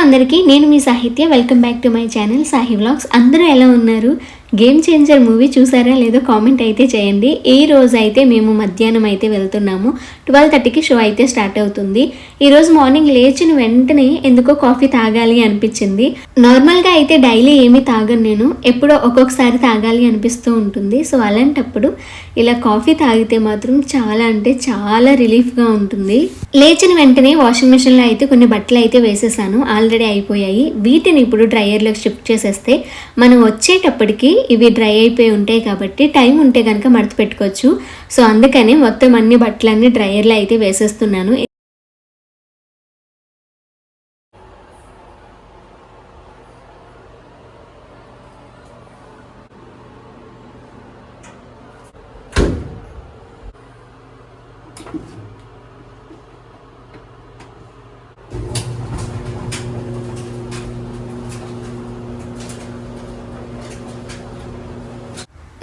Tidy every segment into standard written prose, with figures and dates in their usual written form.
అందరికీ నేను మీ Sahitya. Welcome back to my channel Sahi vlogs. అందరూ ఎలా ఉన్నారు? గేమ్ చేంజర్ మూవీ చూసారా లేదో కామెంట్ అయితే చేయండి. ఈ రోజు అయితే మేము మధ్యాహ్నం అయితే వెళ్తున్నాము. 12:30కి షో అయితే స్టార్ట్ అవుతుంది. ఈరోజు మార్నింగ్ లేచిన వెంటనే ఎందుకో కాఫీ తాగాలి అనిపించింది. నార్మల్గా అయితే డైలీ ఏమీ తాగను నేను, ఎప్పుడో ఒక్కొక్కసారి తాగాలి అనిపిస్తూ ఉంటుంది. సో అలాంటప్పుడు ఇలా కాఫీ తాగితే మాత్రం చాలా అంటే చాలా రిలీఫ్గా ఉంటుంది. లేచిన వెంటనే వాషింగ్ మిషన్లో అయితే కొన్ని బట్టలు అయితే వేసేసాను, ఆల్రెడీ అయిపోయాయి. వీటిని ఇప్పుడు డ్రైయర్లోకి షిఫ్ట్ చేసేస్తే మనం వచ్చేటప్పటికి ఇవి డ్రై అయిపోయి ఉంటాయి కాబట్టి టైం ఉంటే కనుక మడత పెట్టుకోవచ్చు. సో అందుకని మొత్తం అన్ని బట్టలన్నీ డ్రైయర్లో అయితే వేసేస్తున్నాను.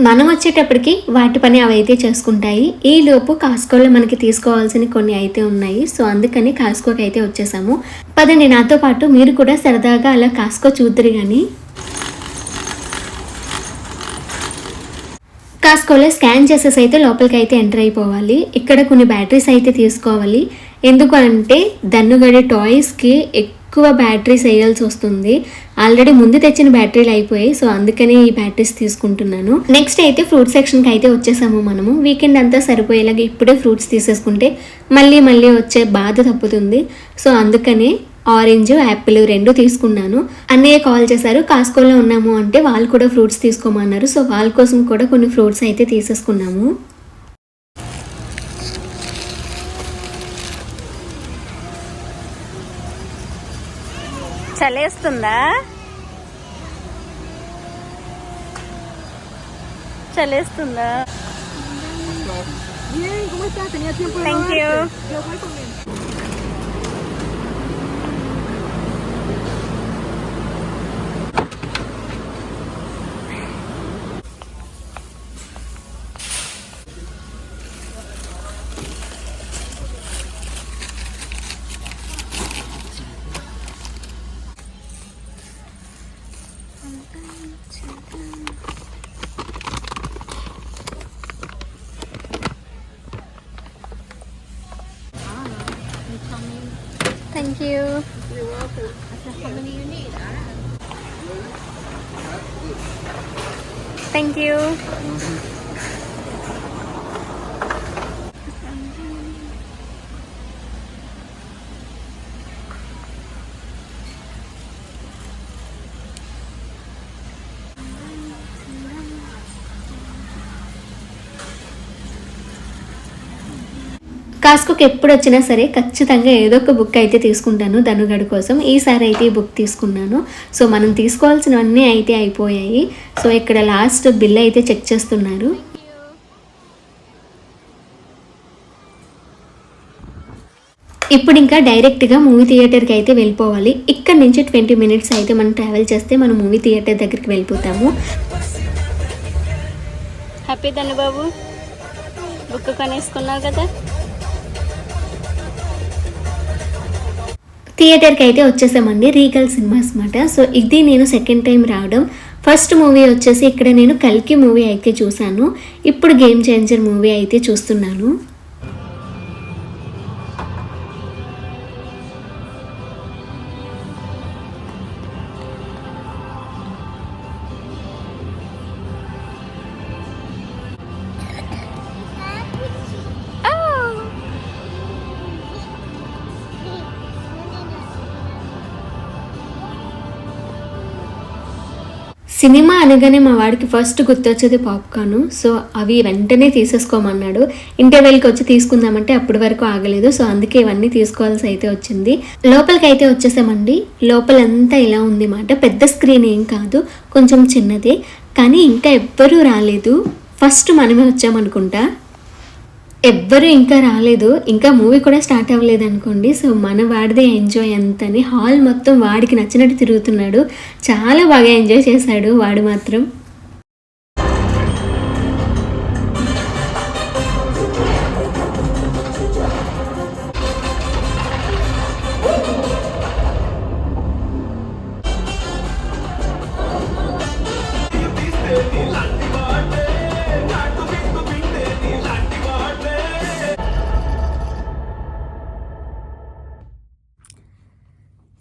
మనం వచ్చేటప్పటికి వాటి పని అవి అయితే చేసుకుంటాయి. ఈలోపు కాస్కోలో మనకి తీసుకోవాల్సిన కొన్ని అయితే ఉన్నాయి. సో అందుకని కాస్కోకి అయితే వచ్చేసాము. పదండి నాతో పాటు మీరు కూడా సరదాగా అలా కాస్కో చూద్దరు. కానీ కాస్కోలో స్కాన్ చేసేసి అయితే లోపలికి అయితే ఎంటర్ అయిపోవాలి. ఇక్కడ కొన్ని బ్యాటరీస్ అయితే తీసుకోవాలి. ఎందుకు అంటే దన్నుగడి టాయ్స్కి ఎక్కువ బ్యాటరీస్ వేయాల్సి వస్తుంది. ఆల్రెడీ ముందు తెచ్చిన బ్యాటరీలు అయిపోయాయి. సో అందుకని ఈ బ్యాటరీస్ తీసుకుంటున్నాను. నెక్స్ట్ అయితే ఫ్రూట్ సెక్షన్కి అయితే వచ్చేసాము. మనము వీకెండ్ అంతా సరిపోయేలాగా ఇప్పుడే ఫ్రూట్స్ తీసేసుకుంటే మళ్ళీ వచ్చే బాధ తప్పుతుంది. సో అందుకని ఆరెంజ్, యాపిల్ 2 తీసుకున్నాను. అన్నయ్య కాల్ చేశారు, కాస్కోలో ఉన్నాము అంటే వాళ్ళు కూడా ఫ్రూట్స్ తీసుకోమన్నారు. సో వాళ్ళ కోసం కూడా కొన్ని ఫ్రూట్స్ అయితే తీసేసుకున్నాము. చలేస్తుందా? చలేస్తుందా? Thank you. Thank you. You're welcome. How many you need? Thank you. కాస్కోకి ఎప్పుడు వచ్చినా సరే ఖచ్చితంగా ఏదో ఒక బుక్ అయితే తీసుకుంటాను ధనుగడు కోసం. ఈసారి అయితే ఈ బుక్ తీసుకున్నాను. సో మనం తీసుకోవాల్సినవన్నీ అయితే అయిపోయాయి. సో ఇక్కడ లాస్ట్ బిల్ అయితే చెక్ చేస్తున్నారు. ఇప్పుడు ఇంకా డైరెక్ట్గా మూవీ థియేటర్కి అయితే వెళ్ళిపోవాలి. ఇక్కడ నుంచి 20 minutes అయితే మనం ట్రావెల్ చేస్తే మనం మూవీ థియేటర్ దగ్గరికి వెళ్ళిపోతాము. హ్యాపీ ధను బాబు, బుక్ కొనేసుకున్నావు కదా. థియేటర్కి అయితే వచ్చేసామండి, రీగల్ సినిమాస్ మాట. సో ఇది నేను సెకండ్ టైం రావడం. ఫస్ట్ మూవీ వచ్చేసి ఇక్కడ నేను కల్కి మూవీ అయితే చూశాను. ఇప్పుడు గేమ్ చేంజర్ మూవీ అయితే చూస్తున్నాను. సినిమా అనగానే మా వాడికి ఫస్ట్ గుర్తొచ్చేది పాప్కార్న్. సో అవి వెంటనే తీసేసుకోమన్నాడు. ఇంటర్వెల్కి వచ్చి తీసుకుందామంటే అప్పటి వరకు ఆగలేదు. సో అందుకే ఇవన్నీ తీసుకోవాల్సి అయితే వచ్చింది. లోపలికి అయితే వచ్చేసామండి. లోపలంతా ఇలా ఉంది మాట. పెద్ద స్క్రీన్ ఏం కాదు, కొంచెం చిన్నదే. కానీ ఇంకా ఎవ్వరూ రాలేదు. ఫస్ట్ మనమే వచ్చామనుకుంటా. ఎవ్వరూ ఇంకా రాలేదు, ఇంకా మూవీ కూడా స్టార్ట్ అవ్వలేదు అనుకోండి. సో మన వాడిదే ఎంజాయ్ అంతని హాల్ మొత్తం వాడికి నచ్చినట్టు తిరుగుతున్నాడు. చాలా బాగా ఎంజాయ్ చేశాడు వాడు మాత్రం.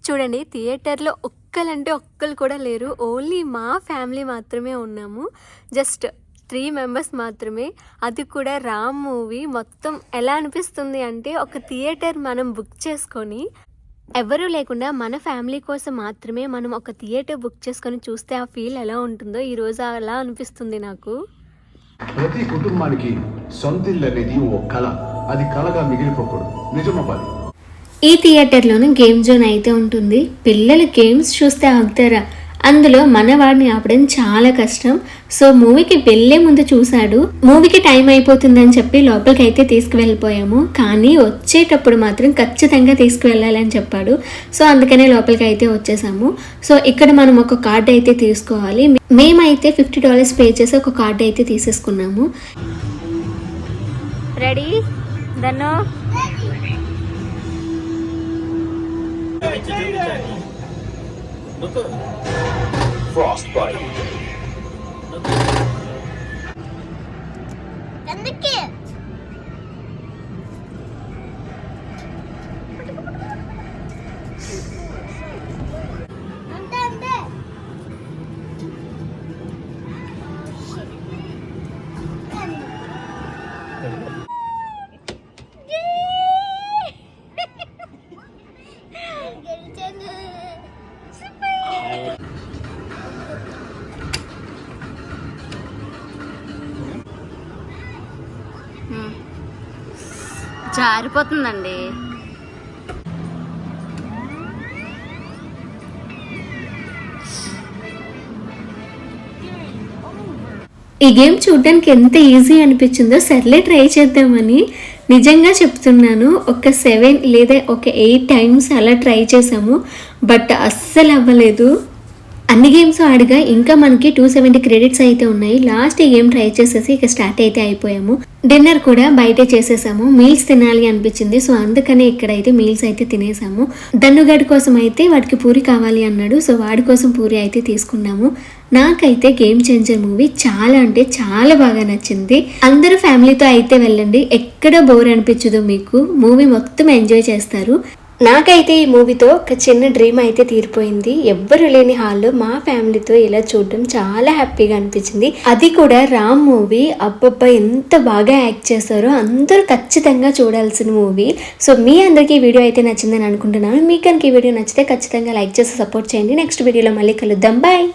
చూడండి, థియేటర్లో ఒక్కలంటే ఒక్కరు కూడా లేరు. ఓన్లీ మా ఫ్యామిలీ మాత్రమే ఉన్నాము. జస్ట్ 3 మెంబర్స్ మాత్రమే. అది కూడా రామ్ మూవీ. మొత్తం ఎలా అనిపిస్తుంది అంటే, ఒక థియేటర్ మనం బుక్ చేసుకొని ఎవరూ లేకుండా మన ఫ్యామిలీ కోసం మాత్రమే మనం ఒక థియేటర్ బుక్ చేసుకొని చూస్తే ఆ ఫీల్ ఎలా ఉంటుందో ఈరోజు అలా అనిపిస్తుంది నాకు. ప్రతి కుటుంబానికి సొంతిల్లు అనేది ఓ కళ. అది కళగా మిగిలిపోకూడదు, నిజమవ్వాలి. ఈ థియేటర్లోనే గేమ్ జోన్ అయితే ఉంటుంది. పిల్లలు గేమ్స్ చూస్తే ఆగుతారా? అందులో మనవాడిని ఆపడం చాలా కష్టం. సో మూవీకి వెళ్ళే ముందు చూశాడు. మూవీకి టైం అయిపోతుందని చెప్పి లోపలికి అయితే తీసుకువెళ్ళిపోయాము. కానీ వచ్చేటప్పుడు మాత్రం ఖచ్చితంగా తీసుకువెళ్ళాలని చెప్పాడు. సో అందుకనే లోపలికి అయితే వచ్చేసాము. సో ఇక్కడ మనం ఒక కార్డ్ అయితే తీసుకోవాలి. మేమైతే $50 పే చేసి ఒక కార్డ్ అయితే తీసేసుకున్నాము. రెడీ దన్ను Frostbite. జారిపోతుందండి. ఈ గేమ్ చూడడానికి ఎంత ఈజీ అనిపించిందో, సర్లే ట్రై చేద్దామని నిజంగా చెప్తున్నాను. ఒక 7 లేదా ఒక 8 టైమ్స్ అలా ట్రై చేసాము. బట్ అస్సలు అవ్వలేదు. అన్ని గేమ్స్ ఆడగా ఇంకా మనకి 270 క్రెడిట్స్ అయితే ఉన్నాయి. లాస్ట్ ఈ గేమ్ ట్రై చేసేసి ఇక స్టార్ట్ అయితే అయిపోయాము. డిన్నర్ కూడా బయటే చేసేసాము. మీల్స్ తినాలి అనిపించింది. సో అందుకనే ఇక్కడైతే మీల్స్ అయితే తినేసాము. దన్నుగాడి కోసం అయితే వాడికి పూరి కావాలి అన్నాడు. సో వాడి కోసం పూరి అయితే తీసుకున్నాము. నాకైతే గేమ్ చేంజర్ మూవీ చాలా అంటే చాలా బాగా నచ్చింది. అందరూ ఫ్యామిలీతో అయితే వెళ్ళండి. ఎక్కడ బోర్ అనిపించదు. మీకు మూవీ మొత్తం ఎంజాయ్ చేస్తారు. నాకైతే ఈ మూవీతో ఒక చిన్న డ్రీమ్ అయితే తీరిపోయింది. ఎవ్వరు లేని హాల్లో మా ఫ్యామిలీతో ఇలా చూడడం చాలా హ్యాపీగా అనిపించింది. అది కూడా రామ్ మూవీ. అబ్బబ్బా ఎంత బాగా యాక్ట్ చేశారో. అందరూ ఖచ్చితంగా చూడాల్సిన మూవీ. సో మీ అందరికీ ఈ వీడియో అయితే నచ్చిందని అనుకుంటున్నాను. మీకు కనుక ఈ వీడియో నచ్చితే ఖచ్చితంగా లైక్ చేసి సపోర్ట్ చేయండి. నెక్స్ట్ వీడియోలో మళ్ళీ కలుద్దాం. బాయ్.